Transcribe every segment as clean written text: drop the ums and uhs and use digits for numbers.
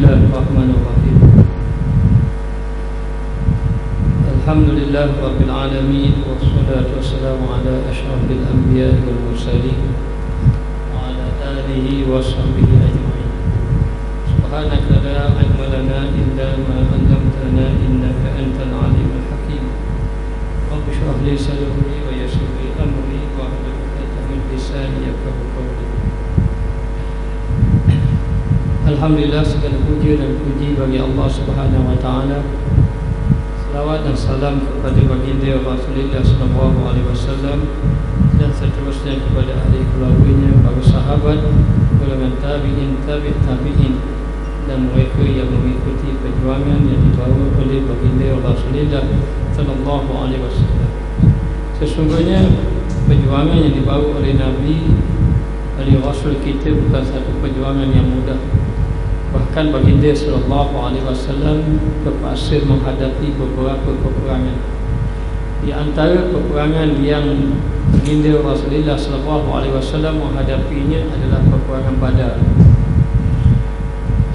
Bismillahirrahmanirrahim. Alhamdulillah Rabbil Alamin. Wassalatu wassalamu ala ashrafil anbiya wal mursalin wa ala alihi wa sahbihi ajma'in. Subhanaka la ilma lana illa ma 'allamtana innaka antal alimul hakim. Rabbi shrah li sadri wa yassir li amri wa hlul 'uqdatam min lisani yafqahu qawli. Alhamdulillah, segala puji dan puji bagi Allah Subhanahu wa taala. Salawat dan salam kepada baginda Rasulullah sallallahu alaihi wasallam dan seterusnya kepada ahli keluarganya, para sahabat, golongan tabi'in, tabi'in dan mereka yang mengikuti perjuangan yang dibawa oleh baginda Rasulullah sallallahu alaihi wasallam. Sesungguhnya perjuangan yang dibawa oleh Nabi, oleh Rasul kita, bukan satu perjuangan yang mudah. Bahkan baginda sallallahu alaihi wasallam terpaksa menghadapi beberapa peperangan. Di antara peperangan yang baginda Rasulullah sallallahu alaihi wasallam menghadapinya adalah peperangan Badar.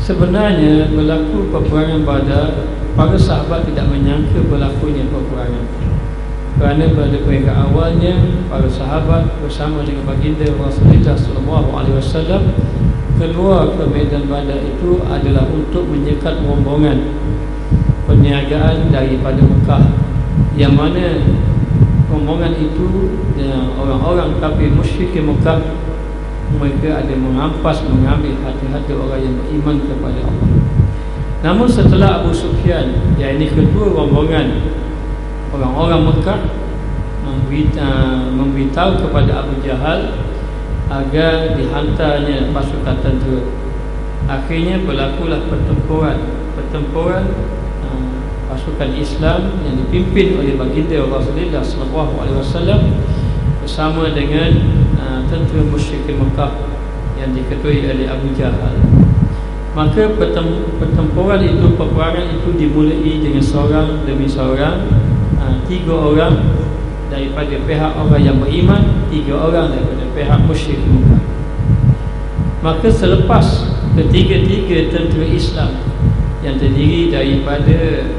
Sebenarnya berlaku peperangan Badar, para sahabat tidak menyangka berlakunya peperangan. Kerana pada peringkat awalnya para sahabat bersama dengan baginda Rasulullah sallallahu alaihi wasallam keluar ke medan Badar itu adalah untuk menyekat rombongan perniagaan daripada Mekah, yang mana rombongan itu orang-orang kafir musyrik Mekah, mereka ada mengampas, mengambil hati-hati orang yang beriman kepada Allah. Namun setelah Abu Sufyan, yang ini kedua rombongan orang-orang Mekah, memberitahu kepada Abu Jahal agar dihantarnya pasukan tentera, akhirnya berlakulah pertempuran pasukan Islam yang dipimpin oleh baginda Rasulullah sallallahu alaihi wasallam bersama dengan tentera musyrik Mekah yang diketuai oleh Abu Jahal. Maka pertempuran itu, peperangan itu dimulai dengan seorang demi seorang, 3 orang daripada pihak orang yang beriman, 3 orang daripada pihak musyrik Mekah. Maka selepas ketiga-tiga tentera Islam yang terdiri daripada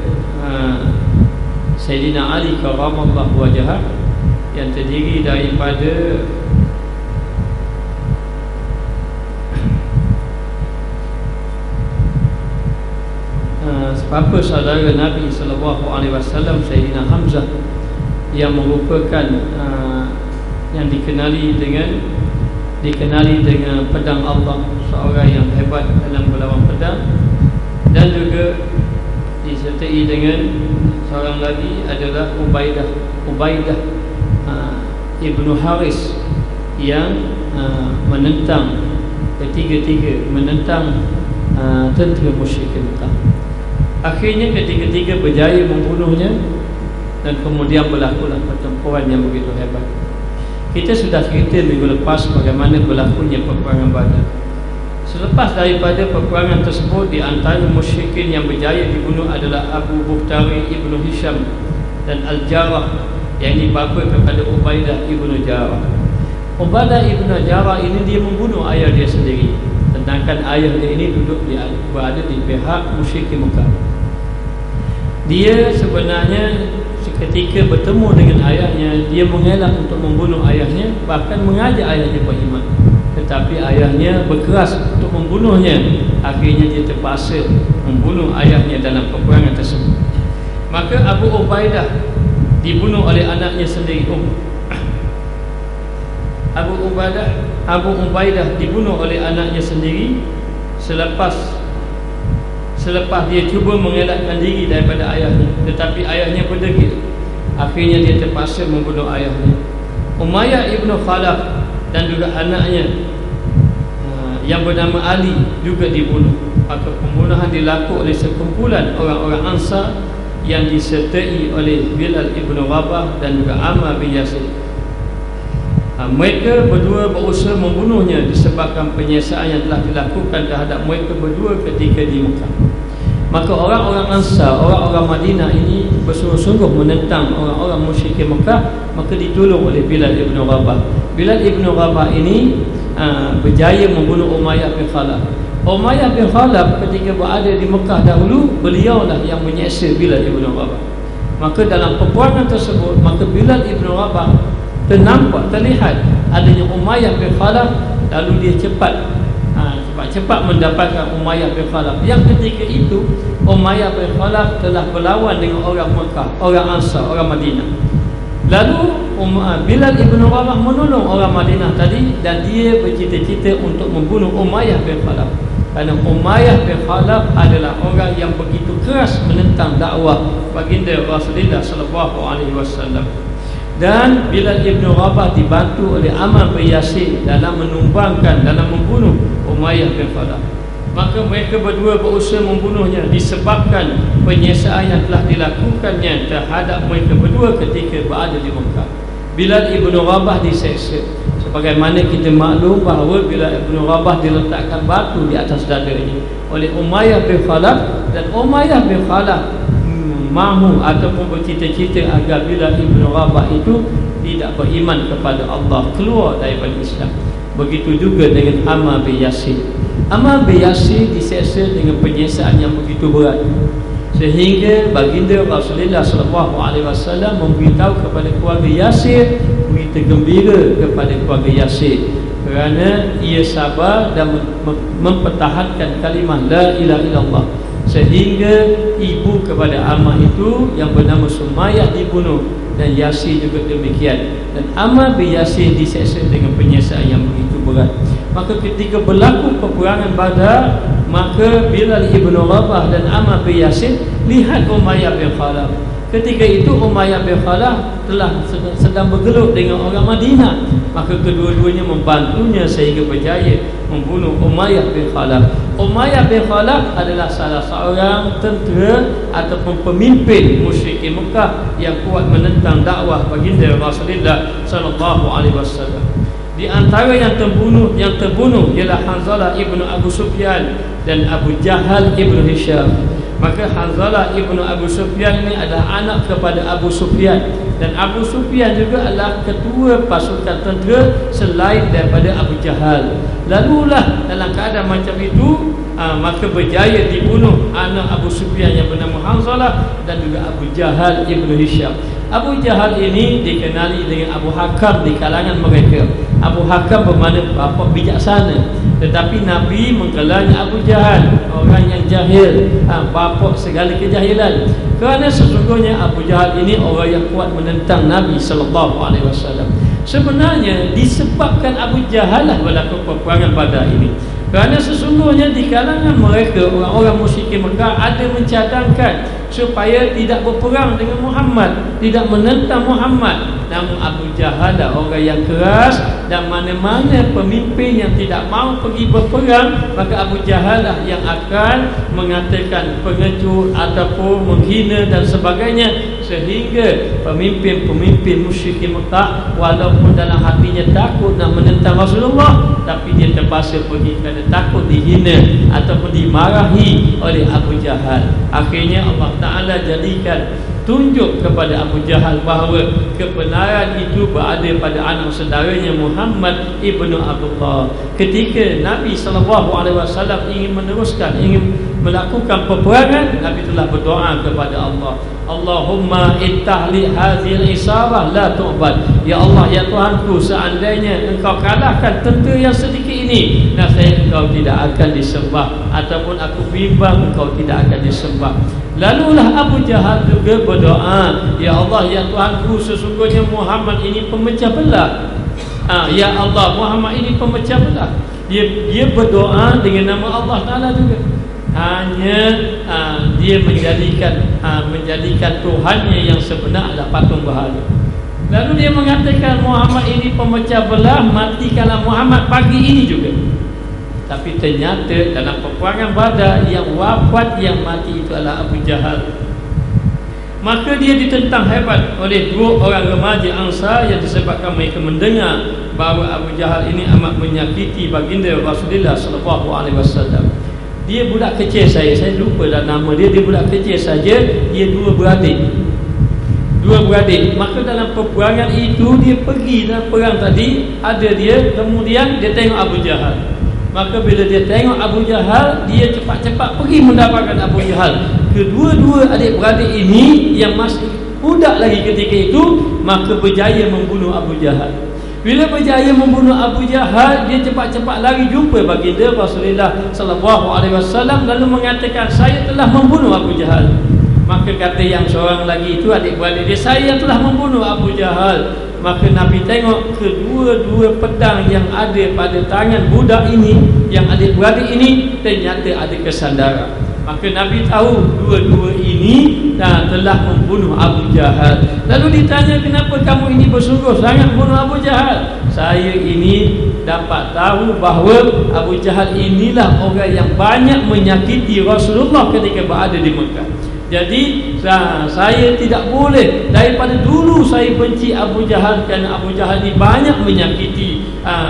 Sayyidina Ali karramallahu wajhah, yang terdiri daripada sepapa saudara Nabi sallallahu alaihi wasallam, Sayyidina Hamzah, yang merupakan yang dikenali dengan pedang Allah, seorang yang hebat dalam melawan pedang, dan juga disertai dengan seorang lagi adalah Ubaidah Ibnu Haris, yang menentang ketiga-tiga, menentang tentera musyrik Mekah. Akhirnya ketiga-tiga berjaya membunuhnya, dan kemudian berlakulah pertempuran yang begitu hebat. Kita sudah cerita minggu lepas bagaimana berlakunya peperangan Badar. Selepas daripada peperangan tersebut, di antara musyrikin yang berjaya dibunuh adalah Abu Bukhtari Ibnu Hisham dan Al-Jarrah, yang dibapa kepada Ubaidah Ibnu Jarrah. Ubaidah Ibnu Jarrah ini dia membunuh ayah dia sendiri, sedangkan ayah dia ini berada di pihak musyrikin Mekah. Dia sebenarnya ketika bertemu dengan ayahnya, dia mengelak untuk membunuh ayahnya, bahkan mengajak ayahnya beriman, tetapi ayahnya berkeras untuk membunuhnya. Akhirnya dia terpaksa membunuh ayahnya dalam peperangan tersebut. Maka Abu Ubaidah dibunuh oleh anaknya sendiri. Abu Ubaidah dibunuh oleh anaknya sendiri selepas dia cuba mengelakkan diri daripada ayahnya, tetapi ayahnya berdegil. Akhirnya dia terpaksa membunuh ayahnya. Umayyah ibnu Khalaf dan juga anaknya yang bernama Ali juga dibunuh. Maka pembunuhan dilakukan oleh sekumpulan orang-orang Ansar yang disertai oleh Bilal ibnu Rabah dan juga Ammar bin Yasir. Mereka berdua berusaha membunuhnya disebabkan penyiasaan yang telah dilakukan terhadap mereka berdua ketika di Mekah. Maka orang-orang Ansar, orang-orang Madinah ini bersungguh-sungguh menentang orang-orang musyrik Mekah, maka ditolong oleh Bilal ibn Rabah. Bilal ibn Rabah ini berjaya membunuh Umayyah bin Khalaf. Umayyah bin Khalaf ketika berada di Mekah dahulu, beliaulah yang menyeksa Bilal ibn Rabah. Maka dalam peperangan tersebut, maka Bilal ibn Rabah terlihat adanya Umayyah bin Khalaf, lalu dia cepat mendapatkan Umayyah bin Khalaf. Yang ketika itu Umayyah bin Khalaf telah berlawan dengan orang Mekah, orang Ansar, orang Madinah. Lalu Bilal ibn Rabah menolong orang Madinah tadi, dan dia bercita-cita untuk membunuh Umayyah bin Khalaf. Kerana Umayyah bin Khalaf adalah orang yang begitu keras menentang dakwah baginda Rasulullah sallallahu alaihi wasallam. Dan Bilal ibn Rabah dibantu oleh Ammar bin Yasir dalam menumbangkan, dalam membunuh Umayyah bin Khalaf. Maka mereka berdua berusaha membunuhnya disebabkan penyiksaan yang telah dilakukannya terhadap mereka berdua ketika berada di Mekah. Bilal ibn Rabah diseksa. Sebagaimana kita maklum bahawa Bilal ibn Rabah diletakkan batu di atas dadanya oleh Umayyah bin Khalaf, dan Umayyah bin Khalaf mahu ataupun bercita-cita agar Bilal ibn Rabah itu tidak beriman kepada Allah, keluar daripada Islam. Begitu juga dengan Ammar bin Yasir. Ammar bin Yasir diseksa dengan penyiksaan yang begitu berat, sehingga baginda Rasulullah SAW memberitahu kepada keluarga Yasir, berita gembira kepada keluarga Yasir, kerana ia sabar dan mempertahankan kalimah la ilaha illallah, sehingga ibu kepada Ammar itu yang bernama Sumayyah dibunuh, dan Yasir juga demikian. Dan Ammar bin Yasir diseksa dengan penyiksaan yang begitu berat. Maka ketika berlaku peperangan Badar, maka Bilal ibn Rabah dan Ammar bin Yasir lihat Umayyah bin Khalaf. Ketika itu Umayyah bin Khalaf telah sedang bergelut dengan orang Madinah. Maka kedua-duanya membantunya sehingga berjaya membunuh Umayyah bin Khalaf. Umayyah bin Khalaf adalah salah seorang tentera ataupun pemimpin musyrikin Mekah yang kuat menentang dakwah baginda Rasulullah sallallahu alaihi wasallam. Di antara yang terbunuh ialah Hanzalah ibnu Abu Sufyan dan Abu Jahal ibnu Hisham. Maka Hanzalah ibnu Abu Sufyan ini adalah anak kepada Abu Sufyan, dan Abu Sufyan juga adalah ketua pasukan tentera selain daripada Abu Jahal. Lalulah dalam keadaan macam itu, maka berjaya dibunuh anak Abu Sufyan yang bernama Hanzalah dan juga Abu Jahal ibnu Hisham. Abu Jahal ini dikenali dengan Abu Hakam di kalangan mereka. Abu Hakam bermakna bapa bijaksana, tetapi Nabi menggelarnya Abu Jahal, orang yang jahil, bapa segala kejahilan. Kerana sesungguhnya Abu Jahal ini orang yang kuat menentang Nabi sallallahu alaihi wasallam. Sebenarnya disebabkan Abu Jahal lah berlaku peperangan Badar ini. Kerana sesungguhnya di kalangan mereka, orang-orang musyrikin Mekah ada mencadangkan supaya tidak berperang dengan Muhammad, tidak menentang Muhammad. Namun Abu Jahal lah orang yang keras, dan mana-mana pemimpin yang tidak mahu pergi berperang, maka Abu Jahal lah yang akan mengatakan pengecut ataupun menghina dan sebagainya, sehingga pemimpin-pemimpin musyrikin Mekah walaupun dalam hatinya takut nak menentang Rasulullah, tapi dia terpaksa pergi kerana takut dihina ataupun dimarahi oleh Abu Jahal. Akhirnya Allah Ta'ala jadikan tunjuk kepada Abu Jahal bahawa kebenaran itu berada pada anak saudaranya Muhammad ibnu Abdullah. Ketika Nabi SAW ingin meneruskan, ingin melakukan peperangan, Nabi telah berdoa kepada Allah, Allahumma ittahli hadhil isabah la tu'bad. Ya Allah, ya Tuhanku, seandainya engkau kalahkan tentera yang sedikit ini, nasib engkau tidak akan disembah, ataupun aku bimbang engkau tidak akan disembah. Lalulah Abu Jahal juga berdoa, ya Allah, ya Tuhanku, sesungguhnya Muhammad ini pemecah belah. Ya Allah, Muhammad ini pemecah belah. Dia berdoa dengan nama Allah Ta'ala juga. Hanya dia menjadikan Tuhannya yang sebenar adalah patung berhala. Lalu dia mengatakan Muhammad ini pemecah belah, matikanlah Muhammad pagi ini juga. Tapi ternyata dalam peperangan Badar, yang wafat, yang mati itu adalah Abu Jahal. Maka dia ditentang hebat oleh dua orang remaja Ansar yang disebabkan mereka mendengar bahawa Abu Jahal ini amat menyakiti baginda Rasulullah SAW. Dia budak kecil, saya lupa dah nama dia. Dia budak kecil saja, dia dua beradik. Maka dalam peperangan itu dia pergi dalam perang tadi, ada dia, kemudian dia tengok Abu Jahal. Maka bila dia tengok Abu Jahal, dia cepat-cepat pergi mendapatkan Abu Jahal. Kedua-dua adik-beradik ini yang masih budak lagi ketika itu, maka berjaya membunuh Abu Jahal. Bila berjaya membunuh Abu Jahal, dia cepat-cepat lari jumpa baginda Rasulullah sallallahu alaihi wasallam lalu mengatakan, saya telah membunuh Abu Jahal. Maka kata yang seorang lagi itu, adik-beradik dia, saya telah membunuh Abu Jahal. Maka Nabi tengok kedua-dua pedang yang ada pada tangan budak ini, yang adik-beradik ini, ternyata ada kesandaran. Maka Nabi tahu dua-dua ini telah membunuh Abu Jahal. Lalu ditanya, kenapa kamu ini bersungguh sangat membunuh Abu Jahal? Saya ini dapat tahu bahawa Abu Jahal inilah orang yang banyak menyakiti Rasulullah ketika berada di Mekah. Jadi saya tidak boleh, daripada dulu saya benci Abu Jahal kerana Abu Jahal ini banyak menyakiti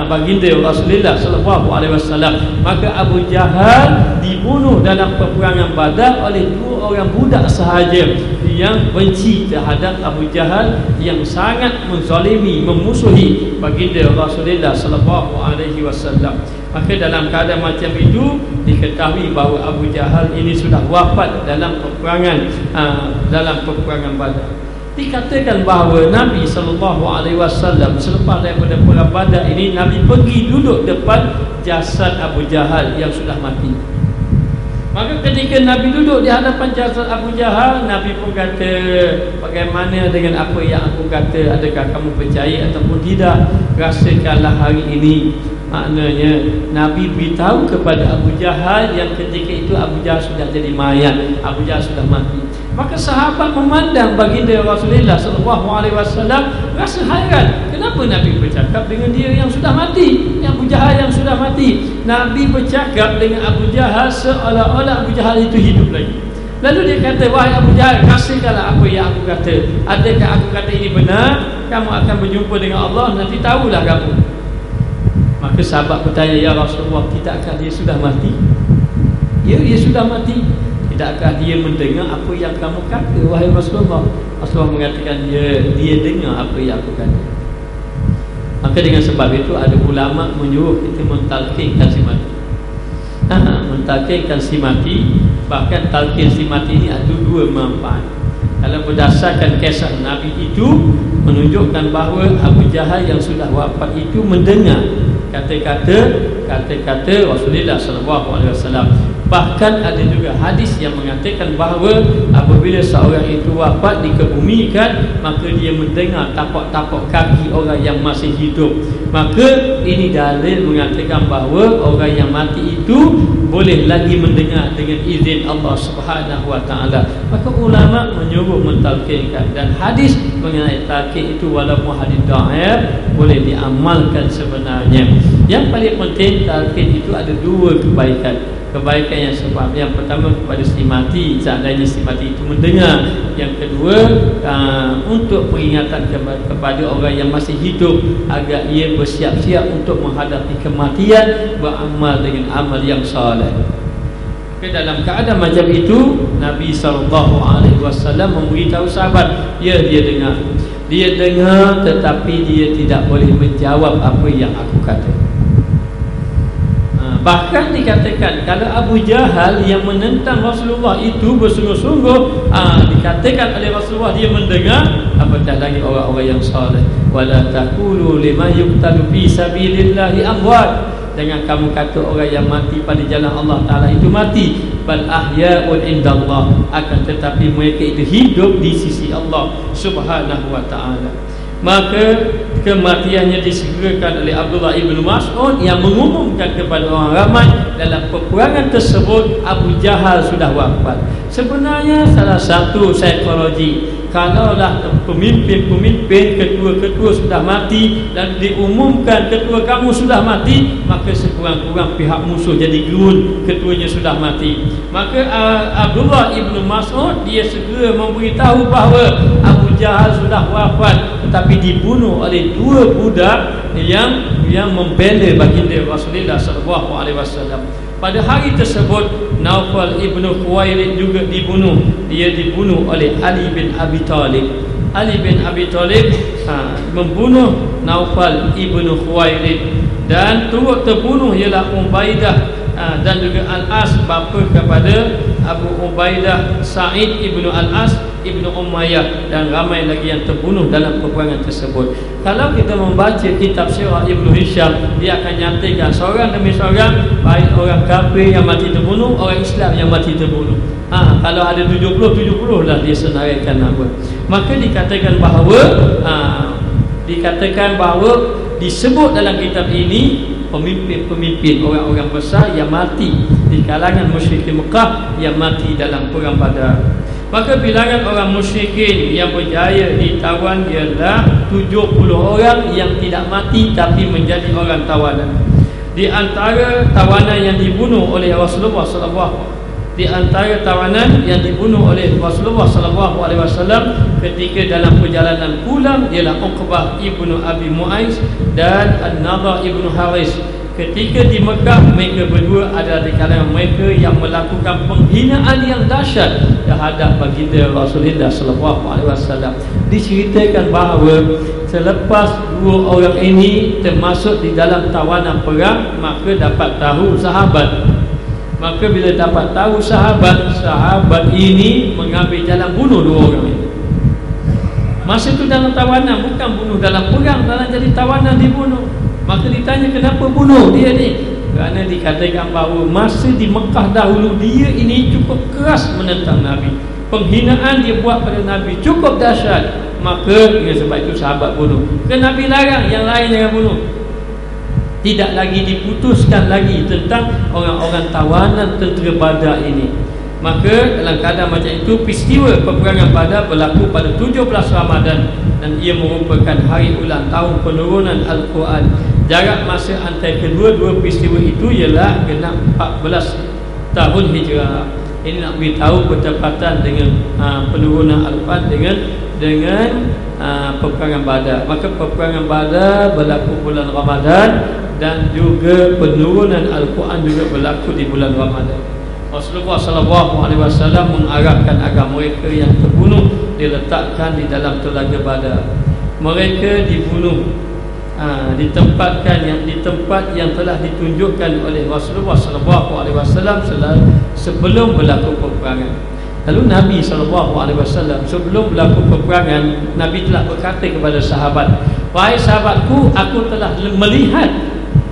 baginda Rasulullah sallallahu alaihi wasallam. Maka Abu Jahal dibunuh dalam peperangan Badar oleh dua orang budak sahaja yang benci terhadap Abu Jahal, yang sangat menzalimi, memusuhi baginda Rasulullah sallallahu alaihi wasallam. Maka dalam keadaan macam itu diketahui bahawa Abu Jahal ini sudah wafat dalam peperangan Badar. Dikatakan bahawa Nabi SAW selepas daripada perang Badar ini, Nabi pergi duduk depan jasad Abu Jahal yang sudah mati. Maka ketika Nabi duduk di hadapan jasad Abu Jahal, Nabi pun kata, bagaimana dengan apa yang aku kata? Adakah kamu percaya ataupun tidak? Rasakanlah hari ini. Maknanya Nabi beritahu kepada Abu Jahal yang ketika itu Abu Jahal sudah jadi mayat, Abu Jahal sudah mati. Maka sahabat memandang baginda Rasulullah SAW rasa hairan, kenapa Nabi bercakap dengan dia yang sudah mati, yang Abu Jahal yang sudah mati. Nabi bercakap dengan Abu Jahal seolah-olah Abu Jahal itu hidup lagi. Lalu dia kata, wahai Abu Jahal, rasakanlah apa yang aku kata. Adakah aku kata ini benar? Kamu akan berjumpa dengan Allah, nanti tahulah kamu. Maka sahabat bertanya, ya Rasulullah, tidakkah dia sudah mati? Ya, dia sudah mati. Tidakkah dia mendengar apa yang kamu kata, wahai Rasulullah? Rasulullah mengatakan, ya, dia dengar apa yang aku kata. Maka dengan sebab itu ada ulama menyuruh kita mentalqinkan si mati. Mentalqinkan si mati. Bahkan talqin si mati ini ada dua manfaat. Kalau berdasarkan kisah Nabi itu menunjukkan bahawa Abu Jahal yang sudah wafat itu mendengar kata-kata Rasulullah SAW. Bahkan ada juga hadis yang mengatakan bahawa apabila seorang itu wafat dikebumikan, maka dia mendengar tapak-tapak kaki orang yang masih hidup. Maka ini dalil mengatakan bahawa orang yang mati itu boleh lagi mendengar dengan izin Allah Subhanahu wa taala. Maka ulama menyuruh mentalqinkan, dan hadis mengenai talqin itu walaupun hadis dhaif boleh diamalkan sebenarnya. Yang paling penting talqin itu ada dua kebaikan. Kebaikan yang sebab yang pertama kepada si mati, seandainya si mati itu mendengar. Yang kedua untuk peringatan kepada orang yang masih hidup agar ia bersiap-siap untuk menghadapi kematian, beramal dengan amal yang soleh. Dalam keadaan macam itu, Nabi SAW memberitahu sahabat, ya, dia dengar tetapi dia tidak boleh menjawab apa yang aku kata. Bahkan dikatakan kalau Abu Jahal yang menentang Rasulullah itu bersungguh-sungguh, dikatakan oleh Rasulullah dia mendengar, apatah lagi orang-orang yang saleh. Wala taqulu liman yuqtalu fi sabilillahi amwat. Jangan kamu kata orang yang mati pada jalan Allah Ta'ala itu mati. Bal ahya'un indallah. Akan tetapi mereka itu hidup di sisi Allah Subhanahu wa Ta'ala. Maka kematiannya disegerakan oleh Abdullah ibn Mas'ud yang mengumumkan kepada orang ramai dalam peperangan tersebut Abu Jahal sudah wafat. Sebenarnya salah satu psikologi, kalaulah pemimpin-pemimpin, ketua-ketua sudah mati dan diumumkan ketua kamu sudah mati, maka sekurang-kurang pihak musuh jadi gerun ketuanya sudah mati. Maka Abdullah ibn Mas'ud dia segera memberitahu bahawa Abu Jahal sudah wafat, tetapi dibunuh oleh dua budak yang membela baginda Rasulullah SAW. Pada hari tersebut Naufal ibn Khuwailid juga dibunuh. Dia dibunuh oleh Ali bin Abi Talib. Ali bin Abi Talib membunuh Naufal ibn Khuwailid, Dan turut terbunuh ialah Ubaidah dan juga Al-As, bapa kepada Abu Ubaidah, Sa'id ibnu Al-As ibnu Umayyah, dan ramai lagi yang terbunuh dalam peperangan tersebut. Kalau kita membaca kitab sirah Ibnu Hisham, dia akan nyatakan seorang demi seorang, baik orang kafir yang mati terbunuh, orang Islam yang mati terbunuh. Kalau ada 70 lah dia senaraikan nama. Maka dikatakan bahawa disebut dalam kitab ini pemimpin-pemimpin orang-orang besar yang mati di kalangan musyrikin Mekah yang mati dalam perang Badar. Maka bilangan orang musyrikin yang berjaya ditawan ialah 70 orang yang tidak mati tapi menjadi orang tawanan. Di antara tawanan yang dibunuh oleh Rasulullah sallallahu alaihi wasallam ketika dalam perjalanan pulang ialah Uqbah ibnu Abi Mu'aiz dan An-Nadhr ibnu Haris. Ketika di Mekah, mereka berdua adalah di kalangan mereka yang melakukan penghinaan yang dahsyat terhadap baginda Rasulullah sallallahu alaihi wasallam. Diceritakan bahawa selepas dua orang ini termasuk di dalam tawanan perang, maka dapat tahu sahabat. Maka bila dapat tahu sahabat ini mengambil jalan bunuh dua orang ini. Masa itu dalam tawanan, bukan bunuh dalam perang, dalam jadi tawanan dibunuh. Maka ditanya kenapa bunuh dia ni? Kerana dikatakan bahawa masa di Mekah dahulu dia ini cukup keras menentang Nabi. Penghinaan dia buat pada Nabi cukup dahsyat. Maka dengan sebab itu sahabat bunuh. Kerana Nabi larang yang lain jangan bunuh. Tidak lagi diputuskan lagi tentang orang-orang tawanan tentera Badar ini. Maka dalam keadaan macam itu, peristiwa peperangan Badar berlaku pada 17 Ramadan dan ia merupakan hari ulang tahun penurunan Al-Quran. Jarak masa antara kedua-dua peristiwa itu ialah genap 14 tahun Hijrah. Ini nak beritahu bertepatan dengan penurunan Al-Quran dengan peperangan Badar. Maka peperangan Badar berlaku bulan Ramadan dan juga penurunan Al-Quran juga berlaku di bulan Ramadan. Rasulullah sallallahu alaihi wasallam mengarahkan agar mereka yang terbunuh diletakkan di dalam telaga Badar. Mereka dibunuh di tempat yang telah ditunjukkan oleh Rasulullah sallallahu alaihi wasallam sebelum berlaku peperangan. Lalu Nabi SAW sebelum berlaku peperangan, Nabi telah berkata kepada sahabat, "Wahai sahabatku, aku telah melihat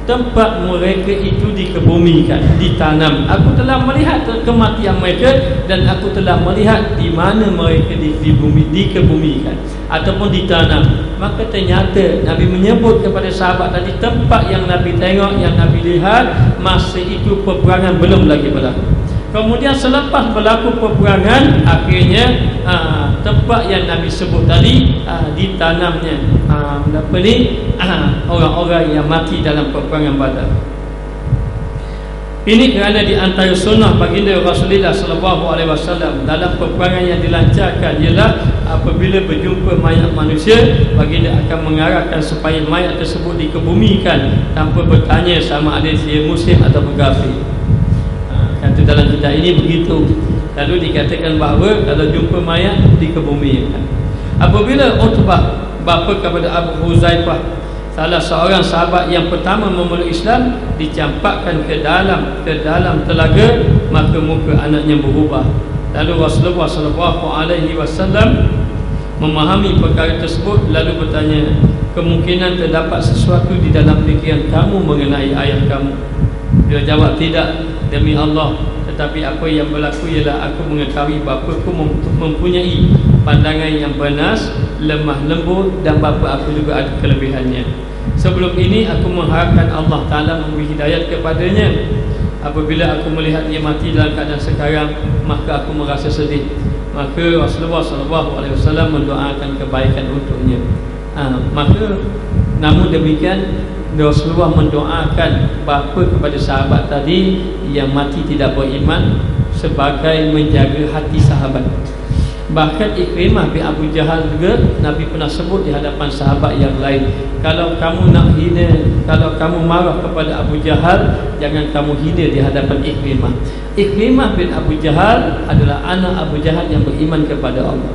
tempat mereka itu dikebumikan, ditanam. Aku telah melihat kematian mereka dan aku telah melihat di mana mereka dikebumikan ataupun ditanam." Maka ternyata Nabi menyebut kepada sahabat tadi tempat yang Nabi tengok, yang Nabi lihat, masa itu peperangan belum lagi berlaku. Kemudian selepas berlaku peperangan, akhirnya tempat yang Nabi sebut tadi ditanamnya orang-orang yang mati dalam peperangan Badar. Ini kerana di antara sunnah baginda Rasulullah SAW dalam peperangan yang dilancarkan ialah apabila berjumpa mayat manusia, baginda akan mengarahkan supaya mayat tersebut dikebumikan tanpa bertanya sama ada dia muslim atau kafir. Kata dalam kitab ini begitu. Lalu dikatakan bahawa kalau jumpa mayat dikebumikan. Apabila Utbah, bapa kepada Abu Huzaifah, salah seorang sahabat yang pertama memeluk Islam, dicampakkan ke dalam telaga, maka muka anaknya berubah. Lalu Rasulullah SAW memahami perkara tersebut, lalu bertanya, "Kemungkinan terdapat sesuatu di dalam fikiran kamu mengenai ayah kamu?" Dia jawab, "Tidak, demi Allah, tetapi apa yang berlaku ialah aku mengetahui bapaku mempunyai pandangan yang bernas, lemah lembut, dan bapa aku juga ada kelebihannya. Sebelum ini aku mengharapkan Allah Ta'ala memberi hidayat kepadanya. Apabila aku melihat dia mati dalam keadaan sekarang, maka aku merasa sedih." Maka Rasulullah SAW mendoakan kebaikan untuknya. Maka namun demikian, Rasulullah mendoakan bapa kepada sahabat tadi yang mati tidak beriman sebagai menjaga hati sahabat. Bahkan Ikrimah bin Abu Jahal juga Nabi pernah sebut di hadapan sahabat yang lain, kalau kamu nak hina, kalau kamu marah kepada Abu Jahal, jangan kamu hina di hadapan Ikrimah. Ikrimah bin Abu Jahal adalah anak Abu Jahal yang beriman kepada Allah.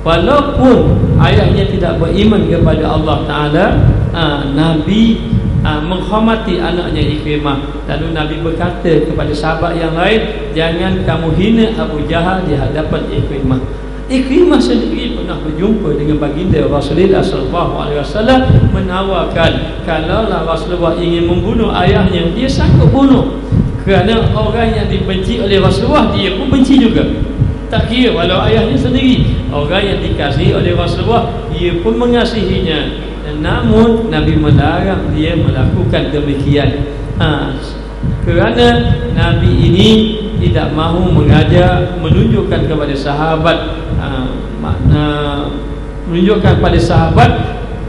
Walaupun ayahnya tidak beriman kepada Allah Ta'ala, Nabi menghormati anaknya Ikrimah. Lalu Nabi berkata kepada sahabat yang lain, jangan kamu hina Abu Jahal di hadapan Ikrimah. Ikrimah sendiri pernah berjumpa dengan baginda Rasulullah SAW, menawarkan kalaulah Rasulullah ingin membunuh ayahnya, dia sanggup bunuh. Kerana orang yang dibenci oleh Rasulullah, dia pun benci juga. Tak kira walau ayahnya sendiri. Orang yang dikasihi oleh Rasulullah, dia pun mengasihinya. Namun Nabi melarang dia melakukan demikian. Kerana Nabi ini tidak mahu mengajar, menunjukkan kepada sahabat menunjukkan pada sahabat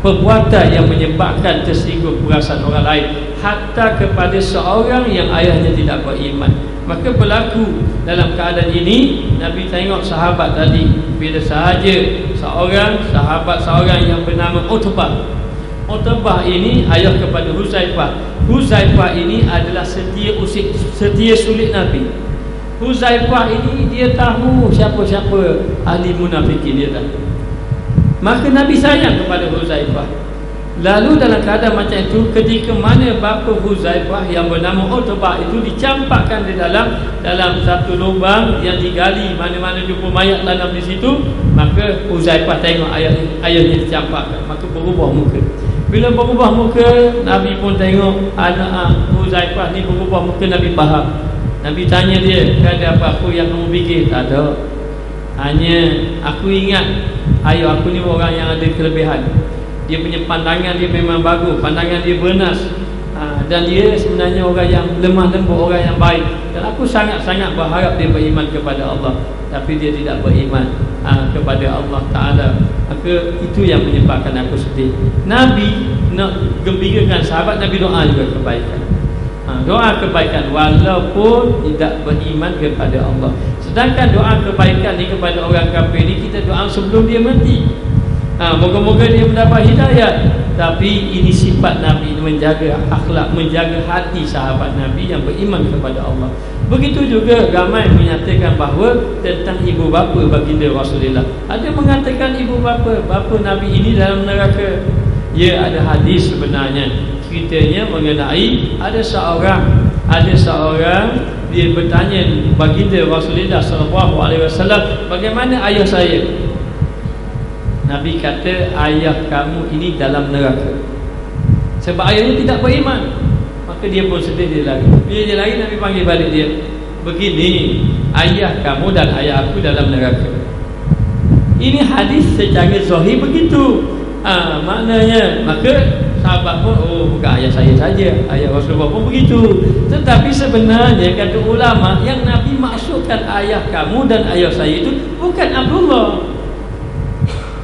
perbuatan yang menyebabkan tersinggung perasaan orang lain, hatta kepada seorang yang ayahnya tidak beriman. Maka berlaku dalam keadaan ini, Nabi tengok sahabat tadi, bila sahaja seorang yang bernama Utbah ini ayah kepada Huzaifah ini adalah setia sulit Nabi. Huzaifah ini dia tahu siapa-siapa ahli munafikin, dia tahu. Maka Nabi sayang kepada Huzaifah. Lalu dalam keadaan macam itu, ketika mana bapa Huzaifah yang bernama Utbah itu dicampakkan di dalam satu lubang yang digali, mana-mana jumpa mayat dalam di situ, maka Huzaifah tengok ayahnya dicampakkan, maka berubah muka. Bila berubah muka, Nabi pun tengok anak Huzaifah ni berubah muka. Nabi faham. Nabi tanya dia, ada apa yang kamu fikir? Tak ada, hanya aku ingat ayah aku ni orang yang ada kelebihan. Dia punya pandangan dia memang bagus, pandangan dia bernas, dan dia sebenarnya orang yang lemah lembut, orang yang baik. Dan aku sangat-sangat berharap dia beriman kepada Allah, tapi dia tidak beriman kepada Allah Ta'ala. Maka itu yang menyebabkan aku sedih. Nabi nak gembirakan sahabat, Nabi doa juga kebaikan. Doa kebaikan walaupun tidak beriman kepada Allah. Sedangkan doa kebaikan ni kepada orang kafir ni, kita doa sebelum dia mati. Moga-moga dia mendapat hidayah. Tapi ini sifat Nabi, menjaga akhlak, menjaga hati sahabat Nabi yang beriman kepada Allah. Begitu juga ramai menyatakan bahawa tentang ibu bapa baginda Rasulullah. Ada mengatakan ibu bapa Nabi ini dalam neraka. Ya, ada hadis sebenarnya, ceritanya mengenai ada seorang dia bertanya baginda Rasulullah SAW, bagaimana ayah saya? Nabi kata, ayah kamu ini dalam neraka. Sebab ayahnya tidak beriman. Maka dia pun sedih, dia lari. Bila dia lari, Nabi panggil balik dia, begini, ayah kamu dan ayah aku dalam neraka. Ini hadis secara zahir begitu. Maknanya, maka sahabat pun, oh bukan ayah saya saja, ayah Rasulullah pun begitu. Tetapi sebenarnya kata ulama, yang Nabi maksudkan ayah kamu dan ayah saya itu bukan Abdullah.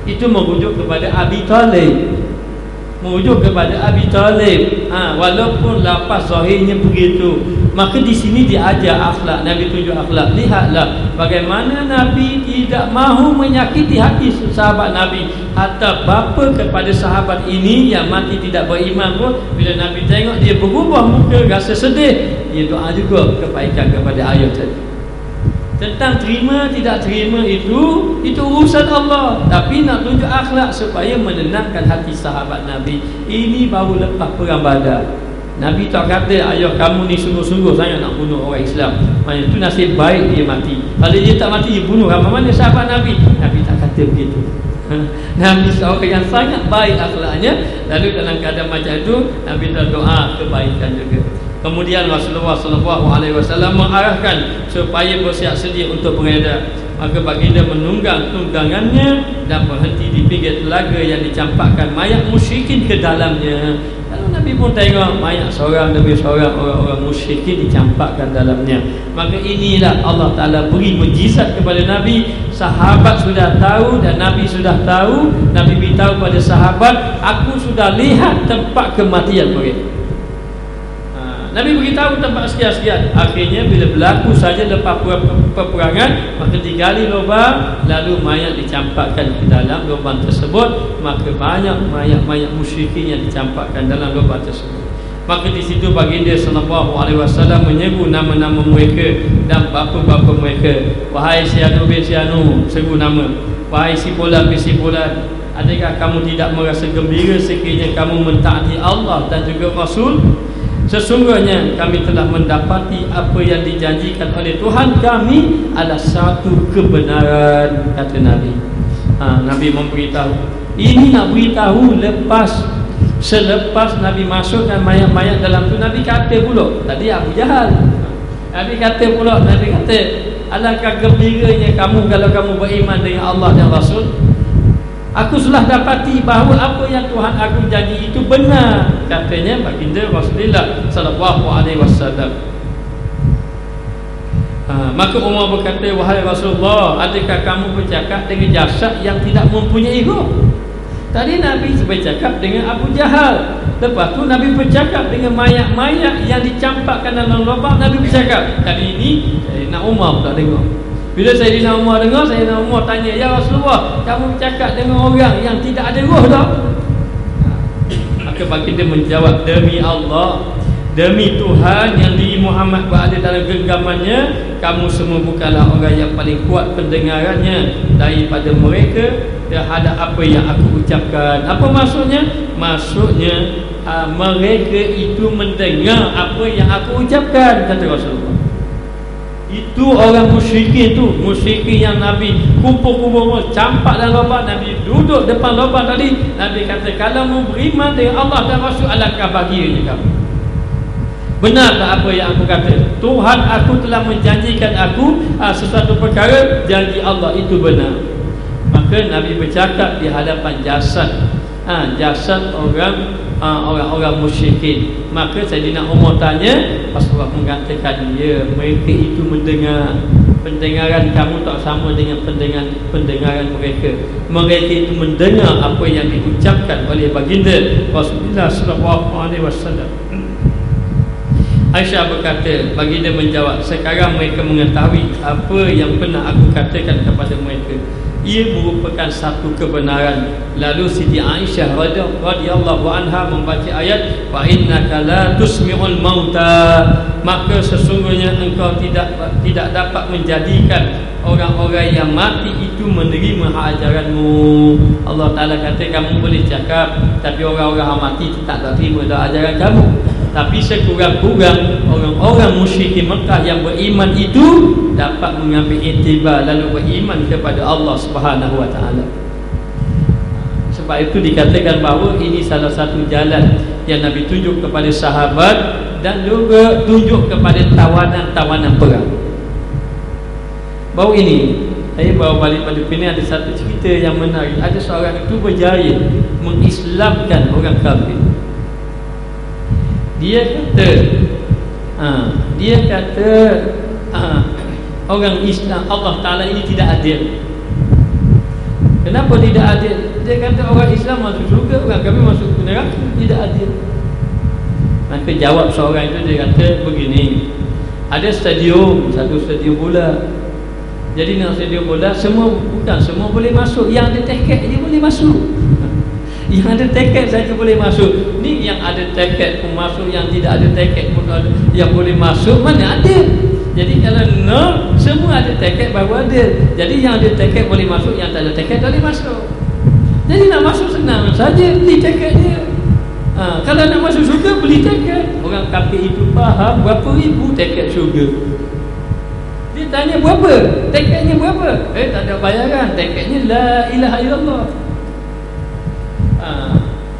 Itu merujuk kepada Abi Talib. Walaupun lafaz zahirnya begitu. Maka di sini diajar akhlak. Nabi tunjuk akhlak. Lihatlah bagaimana Nabi tidak mahu menyakiti hati sahabat Nabi. Hatta bapa kepada sahabat ini yang mati tidak beriman pun, bila Nabi tengok dia berubah muka, rasa sedih, dia doa juga kebaikan kepada ayah tadi. Tentang terima tidak terima itu urusan Allah. Tapi nak tunjuk akhlak supaya menenangkan hati sahabat Nabi. Ini baru lepas perang Badar. Nabi tak kata ayah kamu ni sungguh-sungguh sangat nak bunuh orang Islam, maknanya itu nasib baik dia mati. Kalau dia tak mati, dia bunuh ramai mana sahabat Nabi. Nabi tak kata begitu. Nabi seorang yang sangat baik akhlaknya. Lalu dalam keadaan macam itu, Nabi berdoa kebaikan juga. Kemudian Rasulullah SAW mengarahkan supaya bersiap sedia untuk beredar. Maka baginda menunggang tunggangannya dan berhenti di pinggir telaga yang dicampakkan mayat musyrikin ke dalamnya. Lalu Nabi pun tengok mayat seorang demi seorang orang-orang musyrikin dicampakkan dalamnya. Maka inilah Allah Ta'ala beri mujizat kepada Nabi. Sahabat sudah tahu dan Nabi sudah tahu. Nabi beritahu pada sahabat, aku sudah lihat tempat kematian mereka. Nabi beritahu tempat sekian-sekian. Akhirnya bila berlaku saja lepas peperangan, maka digali lubang, lalu mayat dicampakkan ke dalam lubang tersebut. Maka banyak mayat-mayat musyrikin yang dicampakkan dalam lubang tersebut. Maka di situ baginda SAW menyeru nama-nama mereka dan bapa-bapa mereka. Wahai Sianu bin Sianu, seru nama. Wahai si Fulan bin si Fulan, Adakah kamu tidak merasa gembira sekiranya kamu mentaati Allah dan juga Rasul? Sesungguhnya kami telah mendapati apa yang dijanjikan oleh Tuhan kami adalah satu kebenaran, kata Nabi. Nabi memberitahu. Ini nak beritahu selepas Nabi masukkan mayat-mayat dalam tu, Nabi kata pula, tadi Abu Jahal, Nabi kata, alangkah gembiranya kamu kalau kamu beriman dengan Allah dan Rasul. Aku sudah dapati bahawa apa yang Tuhan aku janji itu benar, katanya baginda Rasulullah sallallahu alaihi wasallam. Maka Umar berkata, wahai Rasulullah, adakah kamu bercakap dengan jasad yang tidak mempunyai roh? Tadi Nabi bercakap dengan Abu Jahal, lepas tu Nabi bercakap dengan mayat-mayat yang dicampakkan dalam lubang. Nabi bercakap. Kali ini Sayyidina Umar pula dengar. Bila Sayyidina Umar dengar, Sayyidina Umar tanya, ya Rasulullah, kamu bercakap dengan orang yang tidak ada roh tak? Maka baginda menjawab, demi Allah, demi Tuhan yang diri Muhammad berada dalam genggamannya, kamu semua bukanlah orang yang paling kuat pendengarannya daripada mereka terhadap apa yang aku ucapkan. Apa maksudnya? Maksudnya mereka itu mendengar apa yang aku ucapkan, kata Rasulullah. Itu orang musyrikin tu, musyrikin yang Nabi kumpul-kumpul campak dalam lubang. Nabi duduk depan lubang tadi. Nabi kata, kalau mau beriman dengan Allah dan Rasul, alangkah bahagianya kamu. Benar tak apa yang aku kata? Tuhan aku telah menjanjikan aku sesuatu perkara, janji Allah itu benar. Maka Nabi bercakap di hadapan jasad orang musyrikin. Maka Sayyidina Umar tanya, Rasulullah mengatakan, ya, mereka itu mendengar. Pendengaran kamu tak sama dengan pendengaran mereka. Mereka itu mendengar apa yang diucapkan oleh baginda Rasulullah sallallahu alaihi wasallam. Aisyah berkata, baginda menjawab, sekarang mereka mengetahui apa yang pernah aku katakan kepada mereka. Ia merupakan satu kebenaran. Lalu Siti Aisyah radhiyallahu anha membaca ayat, fa innaka la tusmi'ul mauta, maka sesungguhnya engkau tidak dapat menjadikan orang-orang yang mati itu menerima ajaranmu. Allah Ta'ala kata, kamu boleh cakap, tapi orang-orang yang mati tak terima ajaran kamu. Tapi sekurang-kurang orang-orang musyrikin Mekah yang beriman itu dapat mengambil iktibar lalu beriman kepada Allah Subhanahu wa taala. Sebab itu dikatakan bahawa ini salah satu jalan yang Nabi tunjuk kepada sahabat dan juga tunjuk kepada tawanan-tawanan perang. Baru ini saya bawa balik pada Penang, ada satu cerita yang menarik. Ada seorang itu berjaya mengislamkan orang kafir. Dia kata orang Islam, Allah Ta'ala ini tidak adil. Kenapa tidak adil? Dia kata orang Islam masuk syurga, orang kami masuk neraka, tidak adil. Maka jawab seorang itu, dia kata begini, ada satu stadium bola. Jadi nak stadium bola, bukan semua boleh masuk. Yang ada tiket dia boleh masuk. Yang ada tiket saja boleh masuk. Ni yang ada tiket pun masuk, yang tidak ada tiket pun ada, yang boleh masuk. Mana ada? Jadi kalau no, semua ada tiket baru ada. Jadi yang ada tiket boleh masuk, yang tak ada tiket tak boleh masuk. Jadi nak masuk senang saja, beli tiket dia. Kalau nak masuk syurga, beli tiket. Orang kafir itu faham berapa ribu tiket syurga. Dia tanya berapa? Tiketnya berapa? Tak ada bayaran. Tiketnya la ilaha illallah.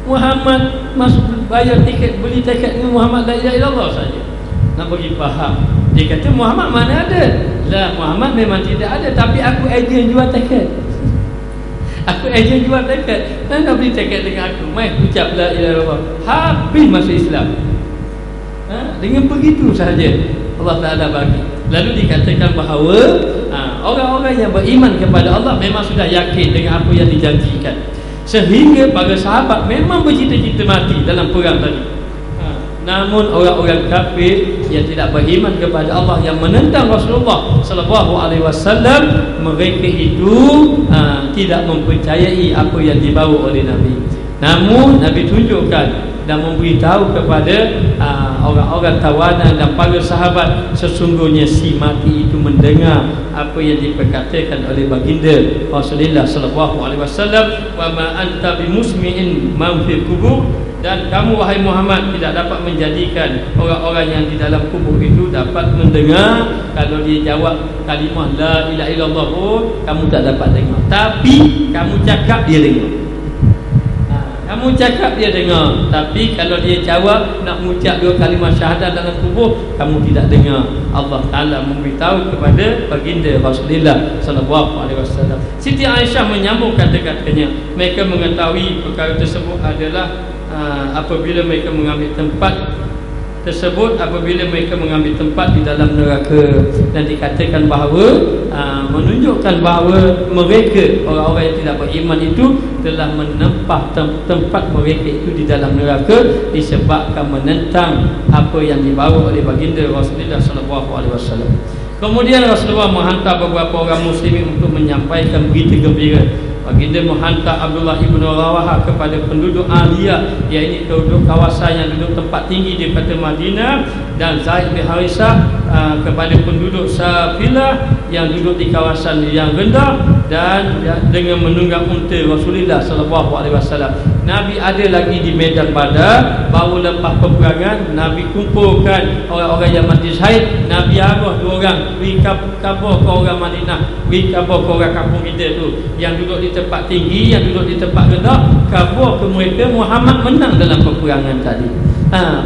Muhammad masuk bayar tiket, beli tiket dengan Muhammad la ilaha illallah saja. Nak bagi faham. Dia kata Muhammad mana ada? Lah, Muhammad memang tidak ada, tapi aku ejen jual tiket. Aku ejen jual tiket. Nak beli tiket dengan aku, mai ucap la ilaha illallah, habis masuk Islam. Dengan begitu sahaja Allah Ta'ala bagi. Lalu dikatakan bahawa orang-orang yang beriman kepada Allah memang sudah yakin dengan apa yang dijanjikan. Sehingga para sahabat memang bercita-cita mati dalam perang tadi. Namun orang-orang kafir yang tidak beriman kepada Allah, yang menentang Rasulullah sallallahu alaihi wasallam, mereka itu tidak mempercayai apa yang dibawa oleh Nabi. Namun Nabi tunjukkan dan memberitahu kepada orang-orang tawanan dan para sahabat, sesungguhnya si mati itu mendengar apa yang diperkatakan oleh baginda Rasulullah sallallahu alaihi wasallam, wa ma anta bimusmi'in man fil qubur, dan kamu wahai Muhammad tidak dapat menjadikan orang-orang yang di dalam kubur itu dapat mendengar. Kalau dia jawab kalimah la ilaha illallah pun kamu tak dapat dengar, tapi kamu cakap dia dengar. Kamu cakap dia dengar, tapi kalau dia jawab nak mengucap dua kalimah syahadat dalam kubur, kamu tidak dengar. Allah Ta'ala memberitahu kepada baginda Rasulullah sallallahu alaihi wasallam. Siti Aisyah menyambung kata-katanya, mereka mengetahui perkara tersebut adalah apabila mereka mengambil tempat tersebut, apabila mereka mengambil tempat di dalam neraka, dan dikatakan bahawa menunjukkan bahawa mereka orang-orang yang tidak beriman itu telah menempah tempat mereka itu di dalam neraka disebabkan menentang apa yang dibawa oleh baginda Rasulullah sallallahu alaihi wasallam. Kemudian Rasulullah menghantar beberapa orang muslimin untuk menyampaikan berita gembira. Baginda menghantar Abdullah ibn Rawahah kepada penduduk Aliyah, iaitu penduduk kawasan yang duduk tempat tinggi di kota Madinah, dan Zaid bin Harisah kepada penduduk Safilah yang duduk di kawasan yang rendah, dan dengan menunggang unta Rasulullah sallallahu alaihi wasallam. Nabi ada lagi di medan Badar. Baru lepas peperangan, Nabi kumpulkan orang-orang yang mati syahid. Nabi arah dua orang, pergi kabur ke orang Madinah, pergi kabur ke orang kampung kita tu yang duduk di tempat tinggi, yang duduk di tempat rendah, kabur ke mereka. Muhammad menang dalam peperangan tadi.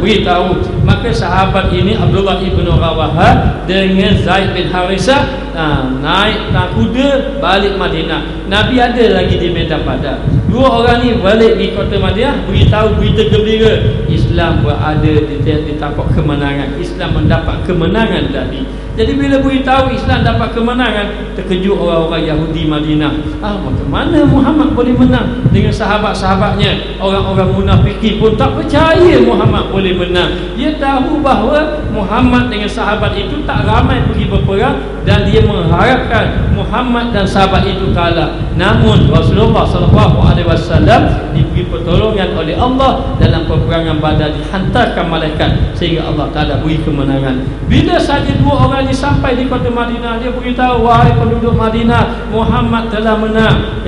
Beritahu. Maka sahabat ini Abdullah ibn Rawahah dengan Zaid bin Harisah naik kuda balik Madinah. Nabi ada lagi di medan Badar. Dua orang ni balik di kota Madinah, beritahu berita gembira, Islam berada di tapak kemenangan. Islam mendapat kemenangan tadi. Jadi bila beritahu Islam dapat kemenangan, terkejut orang-orang Yahudi Madinah. Macam mana Muhammad boleh menang dengan sahabat-sahabatnya? Orang-orang munafikin pun tak percaya Muhammad boleh menang. Dia tahu bahawa Muhammad dengan sahabat itu tak ramai pergi berperang, dan dia mengharapkan Muhammad dan sahabat itu kalah. Namun Rasulullah SAW diberi pertolongan oleh Allah dalam peperangan Badar, dihantarkan malaikat sehingga Allah Ta'ala beri kemenangan. Bila saja dua orang ini sampai di kota Madinah, dia beritahu, wahai penduduk Madinah, Muhammad telah menang.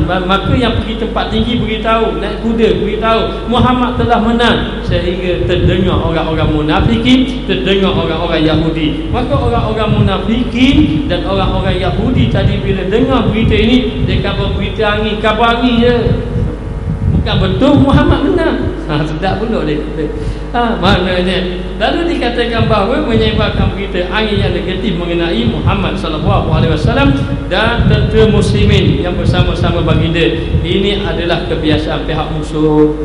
Maka yang pergi tempat tinggi beritahu, naik kuda beritahu, Muhammad telah menang. Sehingga terdengar orang-orang munafikin, terdengar orang-orang Yahudi. Maka orang-orang munafikin dan orang-orang Yahudi tadi bila dengar berita ini, dia kata berita angin, kabar angin je, bukan betul Muhammad menang. Sedap pula dia kata. Maknanya lalu dikatakan bahawa menyebarkan berita angin yang negatif mengenai Muhammad sallallahu alaihi wasallam dan tentera muslimin yang bersama-sama baginda, ini adalah kebiasaan pihak musuh.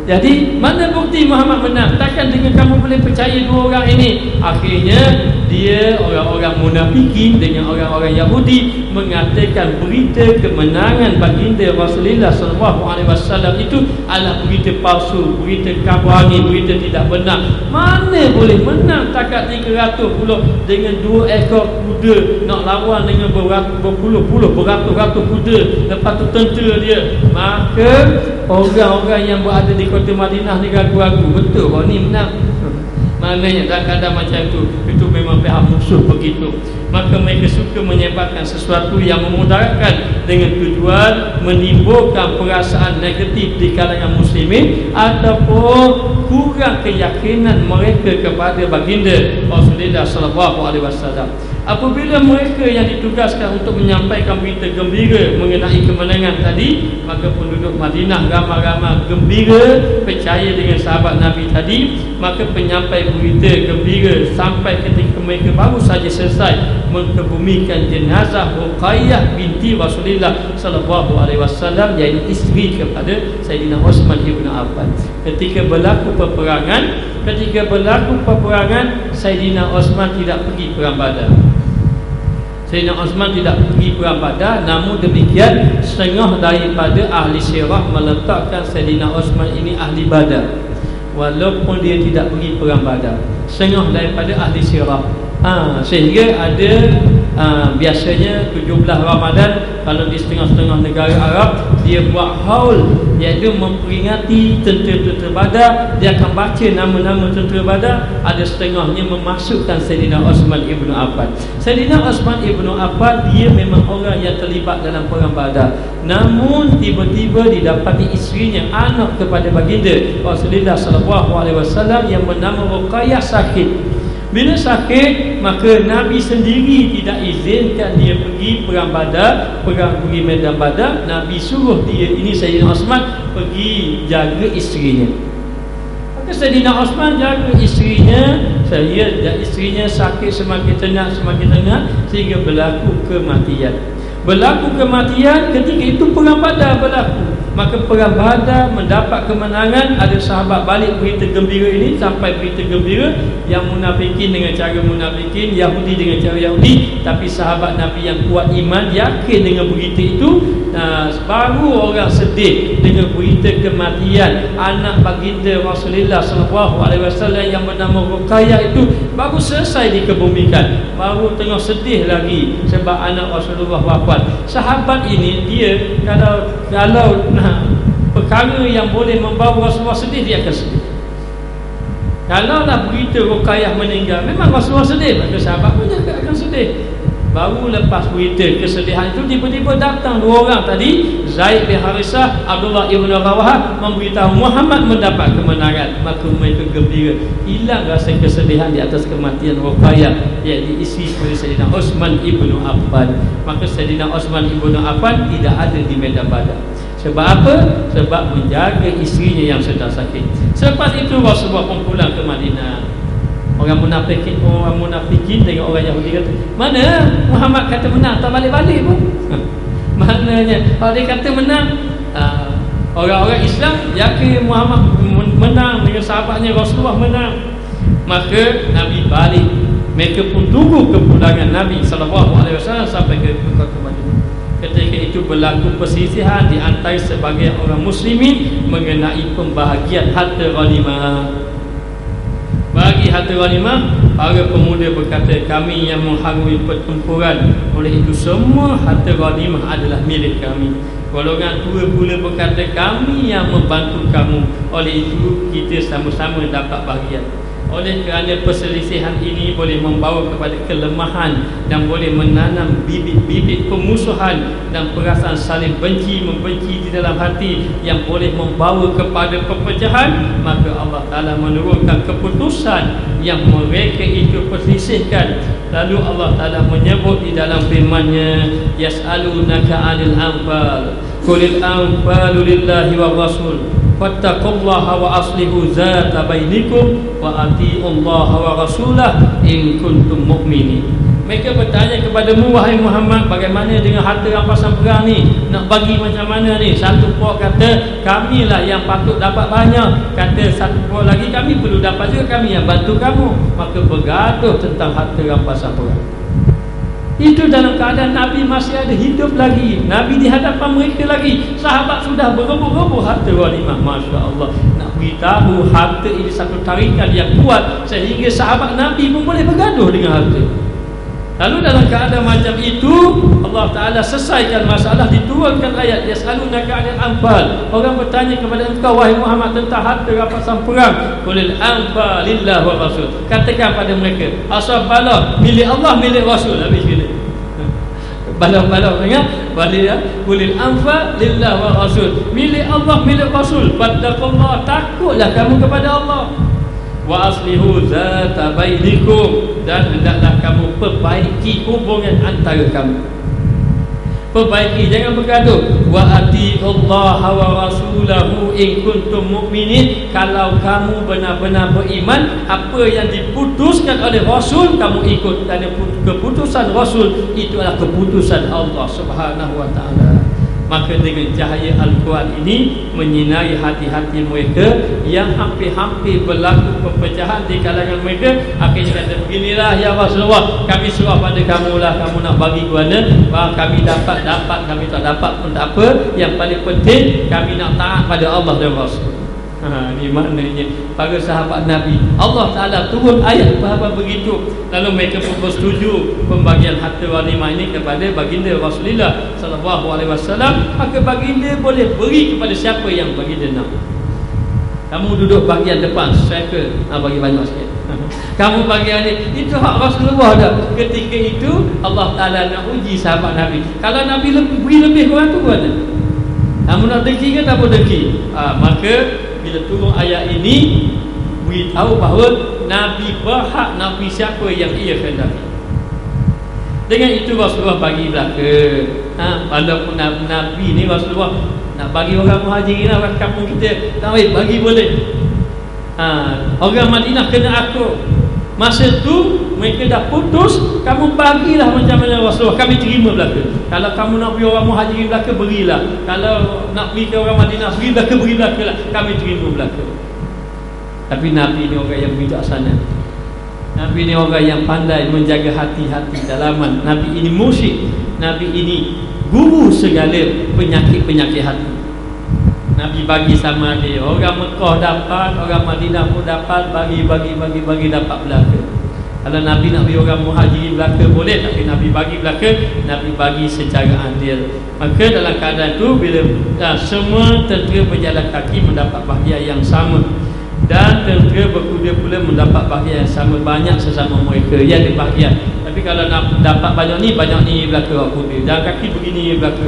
Jadi mana bukti Muhammad menang? Takkan dengan kamu boleh percaya dua orang ini? Akhirnya dia, orang-orang munafikin dengan orang-orang Yahudi, mengatakan berita kemenangan baginda Rasulullah SAW itu adalah berita palsu, berita kabar angin, berita tidak benar. Mana boleh menang takat 300 pula dengan 2 ekor kuda nak lawan dengan berpuluh-puluh, beratus-ratus kuda, lepas tu tentera dia. Maka orang-orang yang berada di kota Madinah ni ragu-ragu, betul orang ni menang. Maknanya kadang-kadang macam itu memang pihak musuh begitu. Maka mereka suka menyebarkan sesuatu yang memudaratkan dengan tujuan menimbulkan perasaan negatif di kalangan muslimin ataupun kurang keyakinan mereka kepada baginda Rasulullah SAW. Apabila mereka yang ditugaskan untuk menyampaikan berita gembira mengenai kemenangan tadi, maka penduduk Madinah ramai-ramai gembira, percaya dengan sahabat Nabi tadi. Maka penyampai berita gembira sampai ketika mereka baru saja selesai mengkebumikan jenazah Ruqayyah binti Rasulullah SAW, iaitu isteri kepada Sayyidina Osman ibn Affan. Ketika berlaku peperangan, Sayyidina Osman tidak pergi perang Badar. Sayyidina Osman tidak pergi perang Badar. Namun demikian, setengah daripada ahli sirah meletakkan Sayyidina Osman ini ahli Badar, walaupun dia tidak pergi perang Badar. Setengah daripada ahli sirah. Sehingga ada biasanya 17 Ramadan kalau di setengah-setengah negara Arab dia buat haul, iaitu memperingati tentera-tentera Badar. Dia akan baca nama-nama tentera Badar. Ada setengahnya memasukkan Sayyidina Osman Ibn Affan. Sayyidina Osman Ibn Affan dia memang orang yang terlibat dalam perang Badar, namun tiba-tiba didapati isterinya, anak kepada baginda Rasulullah SAW yang bernama Ruqayyah sakit. Bila sakit, maka Nabi sendiri tidak izinkan dia pergi perang Badar, pergi medan Badar. Nabi suruh dia, ini Sayyidina Osman, pergi jaga isterinya. Maka Sayyidina Osman jaga isterinya. Isterinya sakit semakin tenang sehingga berlaku kematian. Ketika itu perang Badar berlaku. Maka perang Badar mendapat kemenangan. Ada sahabat balik berita gembira ini. Sampai berita gembira, yang munafikin dengan cara munafikin, Yahudi dengan cara Yahudi. Tapi sahabat Nabi yang kuat iman yakin dengan berita itu. Baru orang sedih dengan berita kematian anak baginda Rasulullah SAW yang bernama Ruqayyah itu. Baru selesai dikebumikan, baru tengah sedih lagi sebab anak Rasulullah wafat. Sahabat ini dia kalau perkara yang boleh membawa Rasulullah sedih, dia akan sedih. Kalaulah berita Ruqayyah meninggal, memang Rasulullah sedih, maka sahabat pun akan sedih. Baru lepas berita kesedihan itu, tiba-tiba datang dua orang tadi, Zaid bin Harisah, Abdullah ibn Rawahah, memberitahu Muhammad mendapat kemenangan. Maka mereka gembira. Hilang rasa kesedihan di atas kematian Ruqayyah, iaitu isteri oleh Sayyidina Osman ibn Affan. Maka Sayyidina Osman ibn Affan tidak ada di medan Badar. Sebab apa? Sebab menjaga isterinya yang sedang sakit. Selepas itu Rasulullah pun pulang ke Madinah. Orang munafikin dengan orang Yahudi kata, mana Muhammad kata menang, tak balik-balik pun. Maknanya kalau dia kata menang, orang-orang Islam yakin Muhammad menang dengan sahabatnya Rasulullah menang. Maka Nabi balik. Mereka pun tunggu kepulangan Nabi SAW sampai ke kota Madinah. Ketika itu berlaku perselisihan di antara sebagian orang muslimin mengenai pembahagian harta ghanimah. Bagi harta ghanimah, para pemuda berkata, kami yang mengharui pertempuran, oleh itu semua harta ghanimah adalah milik kami. Golongan tua pula berkata, kami yang membantu kamu, oleh itu kita sama-sama dapat bahagian. Oleh kerana perselisihan ini boleh membawa kepada kelemahan dan boleh menanam bibit-bibit pemusuhan dan perasaan saling benci-membenci di dalam hati yang boleh membawa kepada perpecahan, maka Allah Ta'ala menurunkan keputusan yang mereka itu perselisihkan. Lalu Allah Ta'ala menyebut di dalam firman-Nya, yas'alunaka 'anil anfal qulil anfalu lillahi wa rasul fattaqullaha wa aslihu zata bainikum wa atiullaha wa rasulah in kuntum mu'minin. Mereka bertanya kepadamu, wahai Muhammad, bagaimana dengan harta rampasan perang ni? Nak bagi macam mana ni? Satu puak kata, kamilah yang patut dapat banyak. Kata satu puak lagi, kami perlu dapat juga, kami yang bantu kamu. Maka bergaduh tentang harta rampasan perang. Itu dalam keadaan Nabi masih ada hidup lagi, Nabi di hadapan mereka lagi. Sahabat sudah berebut-rebut harta ghanimah. Masya Allah, nak beritahu harta ini satu tarikan yang kuat sehingga sahabat Nabi pun boleh bergaduh dengan harta. Lalu dalam keadaan macam itu, Allah Ta'ala selesaikan masalah, diturunkan ayat yas'alunaka 'anil anfal. Orang bertanya kepada engkau, wahai Muhammad, tentang harta rampasan perang. Qulil anfal lillahi wa rasul. Katakan pada mereka, asal bala milik Allah, milik Rasul. Habis kena bala-bala dengar balik ya. Qulil anfal lillahi wa rasul, milik Allah, milik Rasul. Fattaqullah, takutlah kamu kepada Allah. Wa aslihu zata bainikum, dan hendaklah kamu perbaiki hubungan antara kamu. Perbaiki, jangan bergaduh. Wa atiullaha wa rasulahu in kuntum mu'minin. Kalau kamu benar-benar beriman, apa yang diputuskan oleh Rasul kamu ikut, dan keputusan Rasul itu adalah keputusan Allah Subhanahu wa taala. Maka dengan cahaya Al-Quran ini menyinari hati-hati mereka yang hampir-hampir berlaku perpecahan di kalangan mereka. Akhirnya kata, beginilah ya Rasulullah, kami suruh pada kamu lah, kamu nak bagi mana, kami dapat, kami tak dapat pun tak apa. Yang paling penting kami nak taat pada Allah dan Rasul. Ini maknanya para sahabat Nabi, Allah Ta'ala turun ayat apa begitu, lalu mereka pun bersetuju pembagian harta ghanimah ini kepada baginda Rasulullah sallallahu alaihi wasallam. Maka baginda boleh beri kepada siapa yang baginda nak. Kamu duduk bahagian depan, striker, bagi banyak sikit. Kamu bahagian ni, itu hak Rasulullah dah. Ketika itu Allah Ta'ala nak uji sahabat Nabi. Kalau Nabi beri lebih orang tu mana? Kamu nak deki ke tak boleh deki? Maka bila turun ayat ini, beritahu bahawa Nabi berhak nak beri siapa yang ia kehendaki. Dengan itu Rasulullah bagi belaka. Walaupun Nabi ni Rasulullah nak bagi orang Muhajirin, orang kampung kita, tak baik, bagi boleh. Orang Madinah kena akur. Masa tu mereka dah putus, kamu bagilah macam mana Rasulullah, kami terima belaka. Kalau kamu nak beri orang Muhajirin belaka, berilah. Kalau nak beri ke orang Madinah, beri belaka lah, kami terima belaka. Tapi Nabi ni orang yang bijaksana. Nabi ni orang yang pandai menjaga hati-hati dalaman. Nabi ini mursyid. Nabi ini guru segala penyakit-penyakit hati. Nabi bagi sama dia. Orang Mekah dapat, orang Madinah pun dapat, bagi dapat belaka. Kalau Nabi nak bagi orang Muhajirin belaka boleh, tapi Nabi bagi belaka, Nabi bagi secara adil. Maka dalam keadaan itu, bila semua tentera berjalan kaki mendapat bahagian yang sama, dan tentera berkuda pula mendapat bahagian yang sama, banyak sesama mereka yang dibahagian. Tapi kalau nak dapat banyak ni belaka kuda, jalan kaki begini belaka.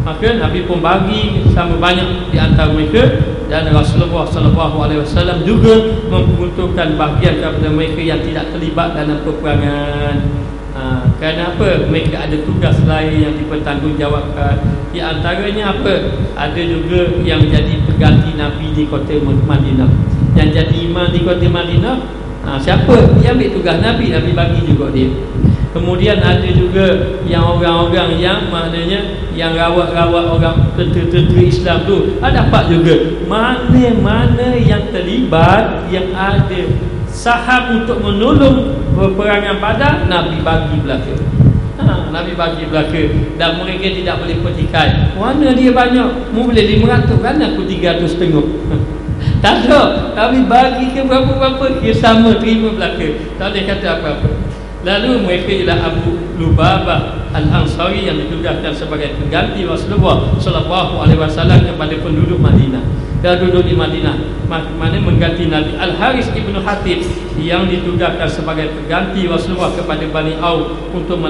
Maka Nabi pun bagi sama banyak di antara mereka, dan Rasulullah SAW juga memperuntukkan bahagian kepada mereka yang tidak terlibat dalam peperangan. Kerana apa? Mereka ada tugas lain yang dipertanggungjawabkan. Di antaranya apa? Ada juga yang jadi pengganti Nabi di kota Madinah. Yang jadi imam di kota Madinah, siapa? Dia ambil tugas Nabi, Nabi bagi juga dia. Kemudian ada juga yang orang-orang yang maknanya yang rawat-rawat orang tentera Islam tu, dapat juga. Mana-mana yang terlibat, yang ada saham untuk menolong peperangan Badar, Nabi bagi belaka. Nabi bagi belaka. Dan mereka tidak boleh petikai, mana dia banyak, mu boleh 500 kan, aku 300,500. Tak ada. Nabi bagi ke berapa-berapa, dia sama terima belaka. Tak boleh kata apa-apa. Lalu mereka ialah Abu Lubabah Al-Ansari yang ditugaskan sebagai pengganti Rasulullah SAW kepada penduduk Madinah. Dia duduk di Madinah, mana mengganti Nabi. Al-Haris Ibn Hatib yang ditugaskan sebagai pengganti Rasulullah kepada Bani Auf untuk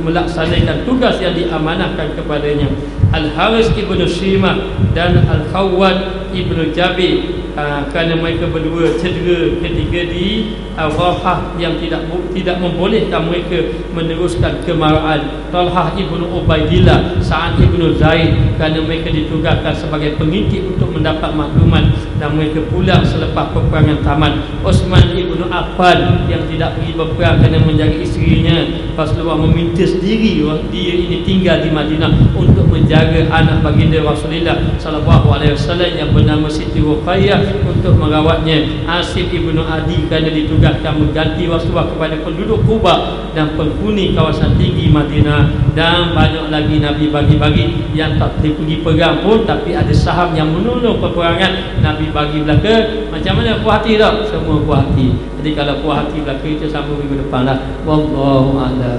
melaksanakan tugas yang diamanahkan kepadanya. Al-Haris Ibn Shimah dan Al-Khawwat Ibn Jabir, kerana mereka berdua cedera ketika di Rafah yang tidak membolehkan mereka meneruskan kemarahan. Talhah Ibn Ubaidillah, Sa'ad Ibn Zaid, kerana mereka ditugaskan sebagai pengintip untuk mendapat maklumat, dan mereka pulang selepas peperangan tamat. Osman Ibn Affan yang tidak pergi berperang kerana menjaga isterinya. Rasulullah meminta sendiri dia ini tinggal di Madinah untuk menjaga anak baginda Rasulullah SAW yang bernama Siti Ruqayyah, untuk merawatnya. Asif Ibn Adi kerana ditugaskan mengganti Rasulullah kepada penduduk Kuba dan penghuni kawasan tinggi Madinah. Dan banyak lagi Nabi bagi-bagi yang tak pergi perang pun, tapi ada saham yang menolong peperangan, Nabi bagi belaka. Macam mana? Puas hati tak? Semua puas hati. Jadi kalau puas hati belaka, itu sama minggu depan lah. Wallahu a'lam.